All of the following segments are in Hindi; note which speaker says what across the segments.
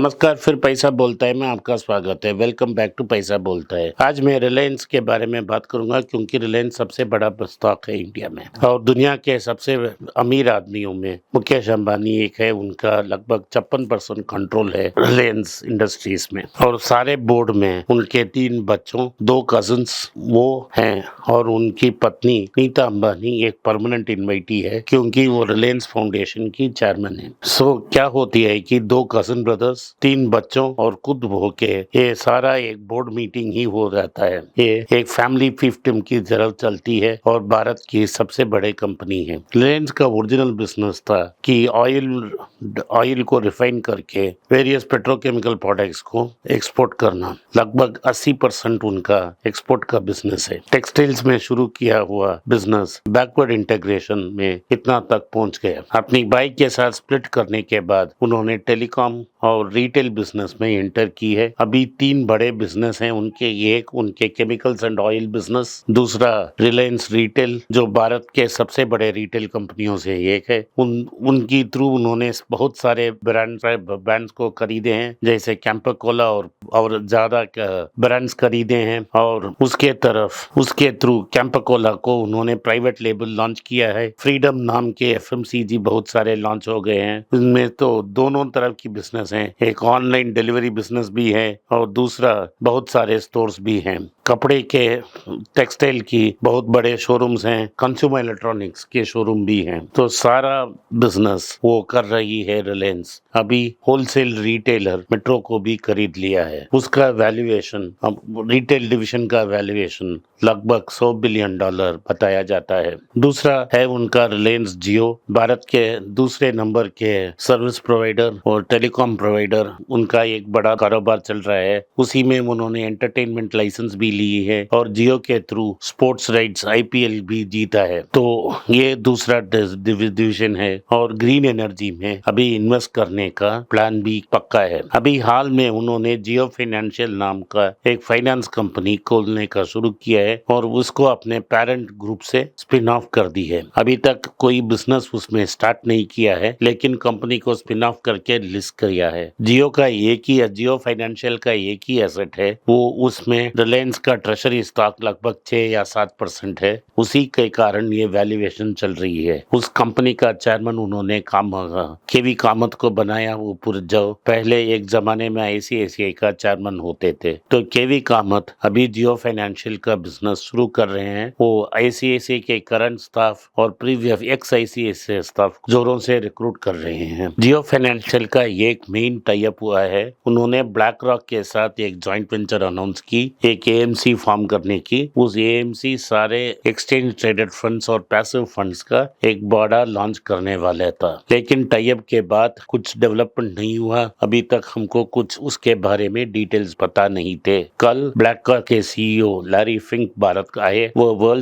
Speaker 1: नमस्कार, फिर पैसा बोलता है में आपका स्वागत है। वेलकम बैक टू पैसा बोलता है। आज मैं रिलायंस के बारे में बात करूंगा क्योंकि रिलायंस सबसे बड़ा स्टॉक है इंडिया में और दुनिया के सबसे अमीर आदमियों में मुकेश अंबानी एक है। उनका लगभग 56% कंट्रोल है रिलायंस इंडस्ट्रीज में और सारे बोर्ड में उनके 3 बच्चों, 2 कजिन्स वो हैं और उनकी पत्नी नीता अंबानी एक परमानेंट इन्वाइटी है क्योंकि वो रिलायंस फाउंडेशन की चेयरमैन है। क्या होती है कि 2 कजिन ब्रदर्स, 3 बच्चों और खुद होके ये सारा एक बोर्ड मीटिंग ही हो जाता है। ये एक फैमिली फिफ्टम की तरह चलती है और भारत की सबसे बड़े कंपनी है। रिलायंस का ओरिजिनल बिजनेस था कि ऑयल को रिफाइन करके वेरियस पेट्रोकेमिकल प्रोडक्ट्स को एक्सपोर्ट करना। लगभग 80% उनका एक्सपोर्ट का बिजनेस है। टेक्सटाइल्स में शुरू किया हुआ बिजनेस बैकवर्ड इंटीग्रेशन में इतना तक पहुंच गया। अपनी बाइक के साथ स्प्लिट करने के बाद उन्होंने टेलीकॉम और रिटेल बिजनेस में एंटर की है। अभी 3 बड़े बिजनेस हैं उनके। एक उनके केमिकल्स एंड ऑयल बिजनेस, दूसरा रिलायंस रिटेल जो भारत के सबसे बड़े रिटेल कंपनियों से एक है। उनकी थ्रू उन्होंने बहुत सारे ब्रांड्स को खरीदे हैं, जैसे कैंपर कोला और ज्यादा ब्रांड्स खरीदे हैं। और उसके थ्रू कैंपर कोला को उन्होंने प्राइवेट लेबल लॉन्च किया है। फ्रीडम नाम के एफएमसीजी बहुत सारे लॉन्च हो गए हैं। इनमें तो दोनों तरफ की बिजनेस है, एक ऑनलाइन डिलीवरी बिजनेस भी है और दूसरा बहुत सारे स्टोर्स भी हैं। कपड़े के, टेक्सटाइल की बहुत बड़े शोरूम्स हैं, कंज्यूमर इलेक्ट्रॉनिक्स के शोरूम भी हैं। तो सारा बिजनेस वो कर रही है रिलायंस। अभी होलसेल रिटेलर मेट्रो को भी खरीद लिया है। उसका वैल्यूएशन, रिटेल डिवीजन का वैल्यूएशन लगभग $100 बिलियन बताया जाता है। दूसरा है उनका रिलायंस जियो, भारत के दूसरे नंबर के सर्विस प्रोवाइडर और टेलीकॉम प्रोवाइडर। उनका एक बड़ा कारोबार चल रहा है। उसी में उन्होंने एंटरटेनमेंट लाइसेंस भी ली है और जियो के थ्रू स्पोर्ट्स राइट्स आईपीएल भी जीता है। तो ये दूसरा डिवीजन है। और ग्रीन एनर्जी में अभी इन्वेस्ट करने का प्लान भी पक्का है। अभी हाल में उन्होंने जियो फाइनेंशियल नाम का एक फाइनेंस कंपनी खोलने का शुरू किया है और उसको अपने पेरेंट ग्रुप से स्पिन ऑफ कर दी है। अभी तक कोई बिजनेस उसमें स्टार्ट नहीं किया है, लेकिन कंपनी को स्पिन ऑफ करके लिस्ट किया है। जियो फाइनेंशियल का एक ही एसेट है, वो उसमें रिलायंस का ट्रेजरी स्टॉक लगभग 6 या 7% है। उसी के कारण ये वैल्यूएशन चल रही है। उस कंपनी का चेयरमैन उन्होंने केवी कामत को बनाया। वो जो पहले एक जमाने में आईसीआईसीआई का चेयरमैन होते थे। तो केवी कामत अभी जियो फाइनेंशियल का बिजनेस शुरू कर रहे हैं। वो आईसीआईसीआई के करंट स्टाफ और प्रीवियस एक्स आईसीआईसीआई स्टाफ जोरों से रिक्रूट कर रहे हैं। जियो फाइनेंशियल का एक मेन टाई अप हुआ है। उन्होंने ब्लैक रॉक के साथ एक जॉइंट वेंचर अनाउंस की, एक एएमसी फॉर्म करने की। उस एएमसी सारे एक्सचेंज ट्रेडेड फंड्स और पैसिव फंड्स का एक बड़ा लॉन्च करने वाला था, लेकिन टाई अप के बाद कुछ डेवलपमेंट नहीं हुआ। अभी तक हमको कुछ उसके बारे में डिटेल्स पता नहीं थे। कल ब्लैक रॉक के सीईओ लैरी फिंक भारत आए। वो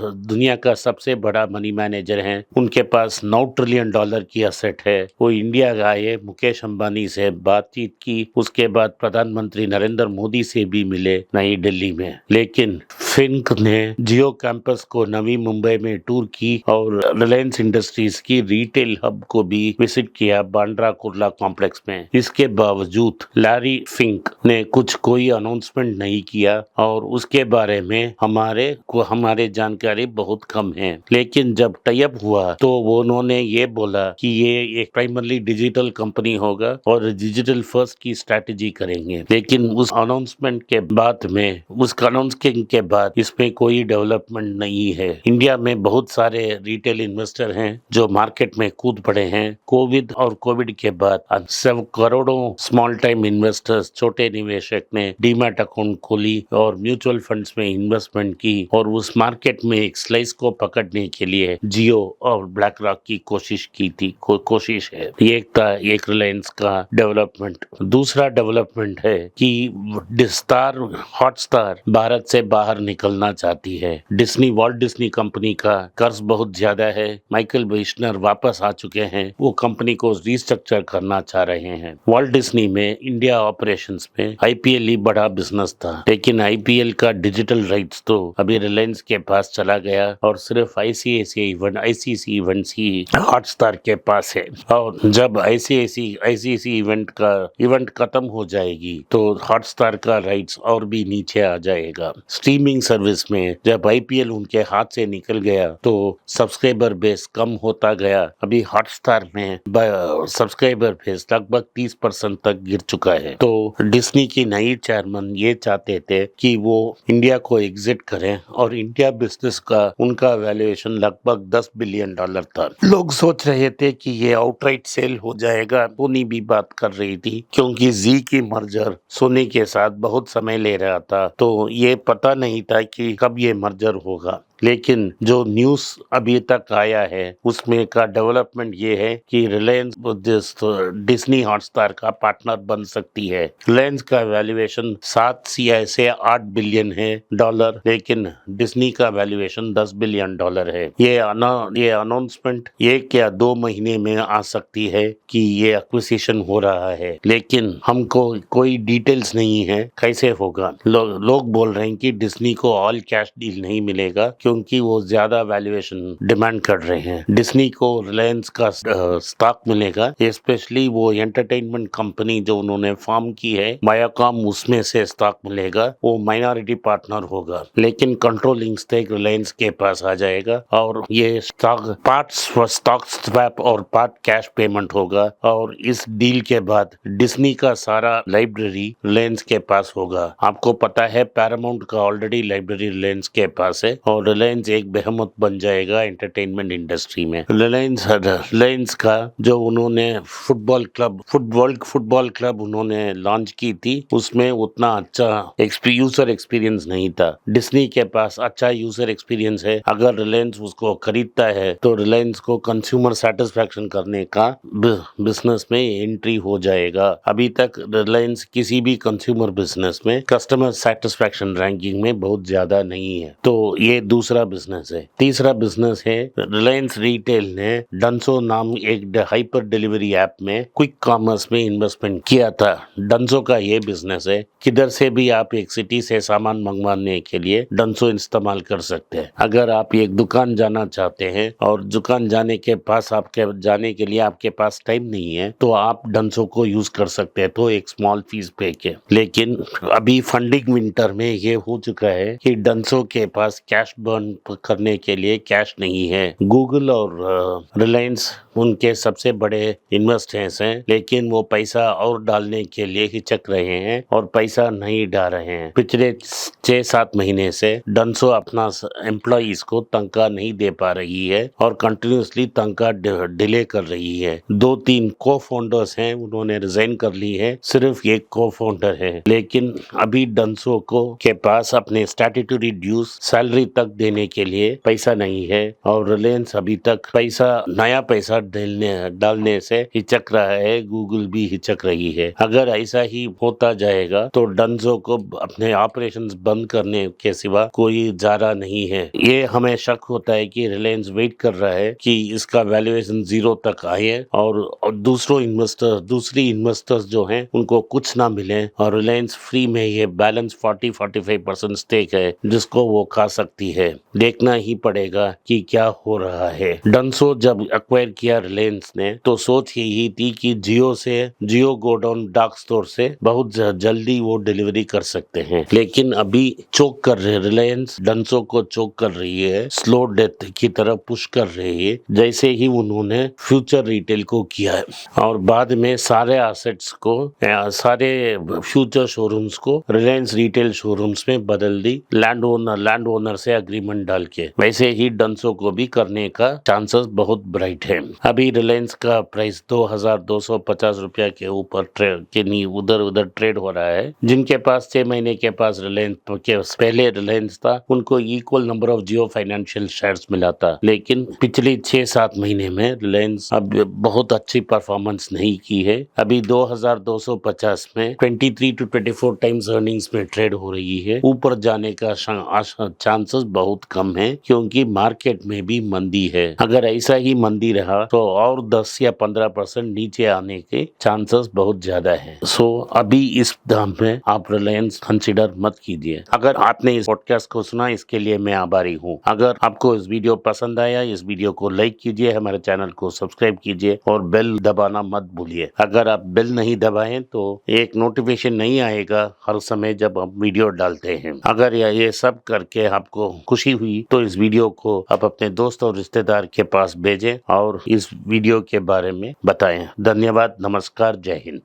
Speaker 1: दुनिया का सबसे बड़ा मनी मैनेजर हैं। उनके पास $9 ट्रिलियन की असेट है। वो इंडिया आए, मुकेश अंबानी से बातचीत की। उसके बाद प्रधानमंत्री नरेंद्र मोदी से भी मिले नई दिल्ली में। लेकिन फिंक ने जियो कैंपस को नवी मुंबई में टूर की और रिलायंस इंडस्ट्रीज की रिटेल हब को भी विजिट किया बांद्रा कुर्ला कॉम्प्लेक्स में। इसके बावजूद लैरी फिंक ने कोई अनाउंसमेंट नहीं किया और उसके बारे में हमारे जानकारी बहुत कम है। लेकिन जब टाई अप हुआ तो उन्होंने ये बोला कि ये एक प्राइमरली डिजिटल कंपनी होगा और डिजिटल फर्स्ट की स्ट्रेटेजी करेंगे। लेकिन उस अनाउंसमेंट के बाद इसमें कोई डेवलपमेंट नहीं है। इंडिया में बहुत सारे रिटेल इन्वेस्टर हैं जो मार्केट में कूद पड़े हैं। कोविड के बाद सब करोड़ों स्मॉल टाइम इन्वेस्टर्स, छोटे निवेशक ने डीमैट अकाउंट खोली और म्यूचुअल फंड्स में इन्वेस्टमेंट की और उस मार्केट में एक स्लाइस को पकड़ने के लिए जियो और ब्लैक रॉक की कोशिश है। एक रिलायंस का डेवलपमेंट। दूसरा डेवलपमेंट है कि स्टार हॉटस्टार भारत से बाहर निकलना चाहती है। वॉल्ट डिज्नी कंपनी का कर्ज बहुत ज्यादा है। माइकल विशनर वापस आ चुके हैं, वो कंपनी को रिस्ट्रक्चर करना चाह रहे हैं। वॉल्ट डिज्नी में इंडिया ऑपरेशंस में आईपीएल ही बड़ा बिजनेस था, लेकिन आईपीएल का डिजिटल राइट्स तो अभी रिलायंस के पास चला गया और सिर्फ आईसीसी इवेंट्स ही हॉटस्टार के पास है। और जब आईसीसी इवेंट खत्म हो जाएगी तो हॉटस्टार का राइट्स और भी नीचे आ जाएगा। स्ट्रीमिंग सर्विस में जब आईपीएल उनके हाथ से निकल गया तो सब्सक्राइबर बेस कम होता गया। अभी हॉटस्टार में सब्सक्राइबर बेस लगभग 30% तक गिर चुका है। तो डिज्नी की नई चेयरमैन ये चाहते थे कि वो इंडिया को एग्जिट करें और इंडिया बिजनेस का उनका वैल्यूएशन लगभग $10 बिलियन था। लोग सोच रहे थे कि ये आउटराइट सेल हो जाएगा। सोनी भी बात कर रही थी, क्योंकि जी की मर्जर सोनी के साथ बहुत समय ले रहा था, तो ये पता नहीं था कि कब ये मर्जर होगा। लेकिन जो न्यूज अभी तक आया है उसमें का डेवलपमेंट ये है कि रिलायंस डिज्नी हॉटस्टार का पार्टनर बन सकती है। रिलायंस का वैल्यूएशन 7 से 8 बिलियन है डॉलर, लेकिन डिज्नी का वैल्यूएशन $10 बिलियन है। ये अनाउंसमेंट 1 या 2 महीने में आ सकती है कि ये एक्विजिशन हो रहा है, लेकिन हमको कोई डिटेल्स नहीं है कैसे होगा। लोग बोल रहे हैं कि डिज्नी को ऑल कैश डील नहीं मिलेगा, क्योंकि वो ज्यादा वैल्यूएशन डिमांड कर रहे हैं। डिज्नी को रिलायंस का स्टॉक मिलेगा, स्पेशली वो एंटरटेनमेंट कंपनी जो उन्होंने फॉर्म की है वायाकॉम, उसमें से स्टॉक मिलेगा। वो माइनॉरिटी पार्टनर होगा, लेकिन कंट्रोलिंग स्टेक रिलायंस के पास आ जाएगा और ये स्टॉक स्वैप और पार्ट कैश पेमेंट होगा। और इस डील के बाद डिज्नी का सारा लाइब्रेरी रिलायंस के पास होगा। आपको पता है पैरामाउंट का ऑलरेडी लाइब्रेरी रिलायंस के पास है और रिलायंस एक बेहमत बन जाएगा एंटरटेनमेंट इंडस्ट्री में। रिलायंस का जो उन्होंने फुटबॉल क्लब उन्होंने लॉन्च की थी, उसमें उतना अच्छा यूजर एक्सपीरियंस नहीं था। डिज्नी के पास अच्छा यूजर एक्सपीरियंस है। अगर रिलायंस उसको खरीदता है तो रिलायंस को कंज्यूमर सेटिस्फैक्शन करने का बिजनेस में एंट्री हो जाएगा। अभी तक रिलायंस किसी भी कंज्यूमर बिजनेस में कस्टमर सेटिस्फैक्शन रैंकिंग में बहुत ज्यादा नहीं है। तो ये दूसरा बिजनेस है। तीसरा बिजनेस है रिलायंस रिटेल ने डंसो नाम एक हाइपर डिलीवरी ऐप में क्विक कॉमर्स में इन्वेस्टमेंट किया था। डंसो का ये बिजनेस है, किधर से भी आप एक सिटी से सामान मंगवाने के लिए डंसो इस्तेमाल कर सकते हैं। अगर आप एक दुकान जाना चाहते हैं और दुकान जाने के लिए आपके पास टाइम नहीं है तो आप डंसो को यूज कर सकते हैं, तो एक स्मॉल फीस पे के। लेकिन अभी फंडिंग विंटर में ये हो चुका है कि डंसो के पास कैश बर्न करने के लिए कैश नहीं है। गूगल और रिलायंस उनके सबसे बड़े इन्वेस्टर्स हैं, लेकिन वो पैसा और डालने के लिए हिचक रहे हैं और पैसा नहीं डाल रहे हैं। पिछले 6-7 महीने से डंसो अपना एम्प्लॉइज को तनख्वाह नहीं दे पा रही है और कंटिन्यूसली तनख्वाह डिले कर रही है। 2-3 को फाउंडर्स हैं, उन्होंने रिजाइन कर ली है, सिर्फ एक को फाउंडर है। लेकिन अभी डंसो के पास अपने स्टैट्यूटरी ड्यूज सैलरी तक देने के लिए पैसा नहीं है और रिलायंस अभी तक नया पैसा डालने से हिचक रहा है। गूगल भी हिचक रही है। अगर ऐसा ही होता जाएगा तो डंसो को अपने ऑपरेशंस बंद करने के सिवा कोई चारा नहीं है। ये हमें शक होता है कि रिलायंस वेट कर रहा है कि इसका वैल्यूएशन 0 तक आए और दूसरी इन्वेस्टर्स जो हैं उनको कुछ ना मिले और रिलायंस फ्री में ये बैलेंस 40-45% स्टेक है जिसको वो खा सकती है। देखना ही पड़ेगा कि क्या हो रहा है। डंसो जब एक्वायर किया रिलायंस ने तो सोच यही थी कि जियो गोडाउन डार्क स्टोर से बहुत जल्दी वो डिलीवरी कर सकते हैं, लेकिन अभी चोक कर रहे रिलायंस डंसो को चोक कर रही है, स्लो डेथ की तरफ पुश कर रही है, जैसे ही उन्होंने फ्यूचर रिटेल को किया है और बाद में सारे एसेट्स को सारे फ्यूचर शोरूम्स को रिलायंस रिटेल शोरूम्स में बदल दी लैंड ओनर से एग्रीमेंट डाल के। वैसे ही डंसो को भी करने का चांसेस बहुत ब्राइट है। अभी रिलायंस का प्राइस 2250 रुपया के ऊपर उधर उधर ट्रेड हो रहा है। जिनके पास 6 महीने के पास रिलायंस के पहले रिलायंस था, उनको equal number of Jio financial shares मिला था, लेकिन पिछले 6-7 महीने में रिलायंस अब बहुत अच्छी परफॉर्मेंस नहीं की है। अभी 2250 में 23 to 24 टाइम्स अर्निंग्स में ट्रेड हो रही है। ऊपर जाने का चांसेस बहुत कम है, क्योंकि मार्केट में भी मंदी है। अगर ऐसा ही मंदी रहा तो और 10 या 15% नीचे आने के चांसेस बहुत ज्यादा है। सो अभी इस दाम में आप रिलायंस कंसिडर मत कीजिए। अगर आपने इस पॉडकास्ट को सुना, इसके लिए मैं आभारी हूँ। अगर आपको इस वीडियो पसंद आया, इस वीडियो को लाइक कीजिए, हमारे चैनल को सब्सक्राइब कीजिए और बेल दबाना मत भूलिए। अगर आप बेल नहीं दबाएं तो एक नोटिफिकेशन नहीं आएगा हर समय जब हम वीडियो डालते हैं। अगर ये सब करके आपको खुशी हुई तो इस वीडियो को आप अपने दोस्त और रिश्तेदार के पास भेजें और इस वीडियो के बारे में बताएं। धन्यवाद, नमस्कार, जय हिंद।